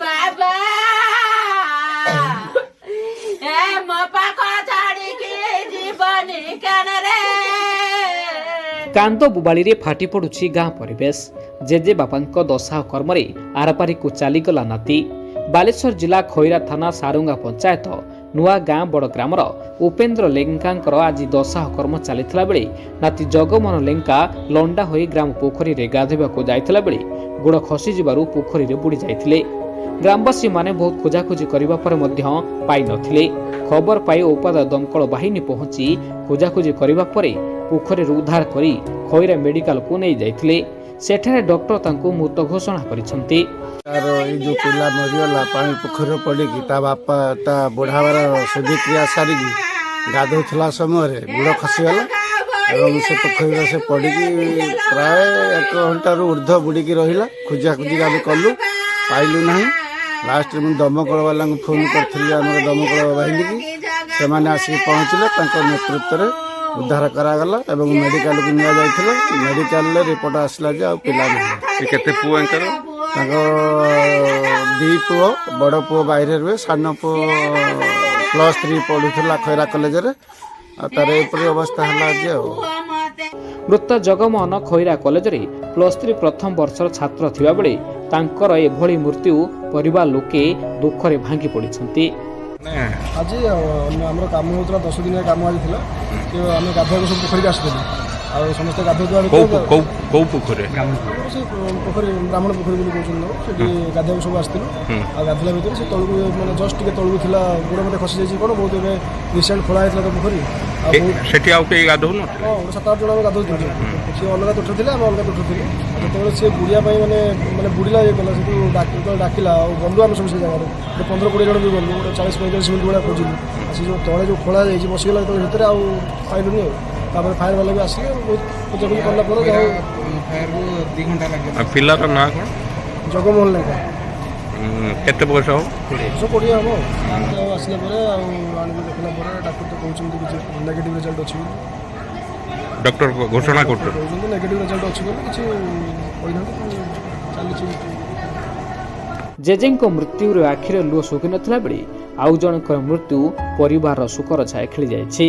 बाबा मो पाख छाड़िकी जीवनी केन रे कांद बुबाड़ी फाटी पड़ुछि गाँ परिवेश जेजे बापा दशा कर्म आरपारी को चलीगला नाती। बालेश्वर जिला खैरा थाना सारुंगा पंचायत नुआ गाँ बड़ ग्रामर उपेन्द्र लेंका आज दशा कर्म चलता बेले नाती जगमोहन लेंका लंडा होई ग्राम पोखरी रे गाधोइबाकू जाइथिला बेले गोड़ खसी जिबारु पोखरी रे बुड़ी जाइथिले। ग्रामवासी माने बहुत खोजाखोजी करिबा पर मध्य पाई नथिले। खबर पाई उपादा दमकल बाहिनी पहुंची खोजाखोजी करिबा परे पोखरी उद्धार करी खैरा मेडिकल को नहीं जाइथिले। सेठारे डॉक्टर तांको मृत घोषणा करिसंती। तार ये जो पिला मरीगला पानी पोखर पड़ी ता बापा ता बुढ़ावर शुद्धि क्रिया सारिकी गाधोला समय गुड़ खसीगला और से पोखरी से पड़ी प्राय 1 घंटार ऊर्ध बुड़ीकी रहा खोजा खोजी आम कलु पाइलु ना। लास्ट में दमकल वाला फोन करी आम दमकल बाहिनी की से आसिक पहुँचले नेतृत्व में उद्धार करागला एवं मेडिकल को निया जाइथिला। मेडिकल रे रिपोर्ट आसला जे आ पिला नहीं केते पुआ अंकर दी पुओ बड़ पुओ बाहर रुए सान पुओ +3 पढ़ुला खैरा कॉलेज रे तार एपरी अवस्था है जे। मृत जगमोहन खैरा कॉलेज रे +3 प्रथम वर्षर छात्र थिबा बेले तांकर एभली मृत्यु परिवार लोके दुख रे भांगी पड़िछंती। आज आम कम होता 10 दिन कम आज आम गाधोक सब पोखरी आसुलु आ समस्त गाधोक पोखरी पोखरी ब्राह्मण पोखरी कहते गाधोक सब आसलु आ गाधला भर से तलू मैंने जस्ट टे तलू था गोड़ मत खसी जाइए कौन बहुत रिसेंट खोला होता तो पोखरी गाधो 7-8 जन गाधो सी अलग तुठ थे आम अलग तुठ थी जो सी बुड़िया मैंने मैंने बुड़ीला ये कला से डाकिला गलु आम सब से जगह 15-20 जन भी गलु 40-45 मिनट भाया खोजिलु से जो तले जो खोला जाइए बसीगला भर आउ पाइलुनि तापर फायर वाला भी आसिले बहुत खोजाखोजी कला पिलार ना कौन जगमोहन लेंका केते बयस हो 120 हम आसला देखला डाक्टर तो कहते कि नेगेटिव रिजल्ट अच्छी डॉक्टर घोषणा कर नेगेटिव रिजल्ट अच्छी चली जेजेंको मृत्यु आखिर लुह सुखी नथिला बेले आउ जनकर मृत्यु परिवार सुखर छाया खेली जाइछि।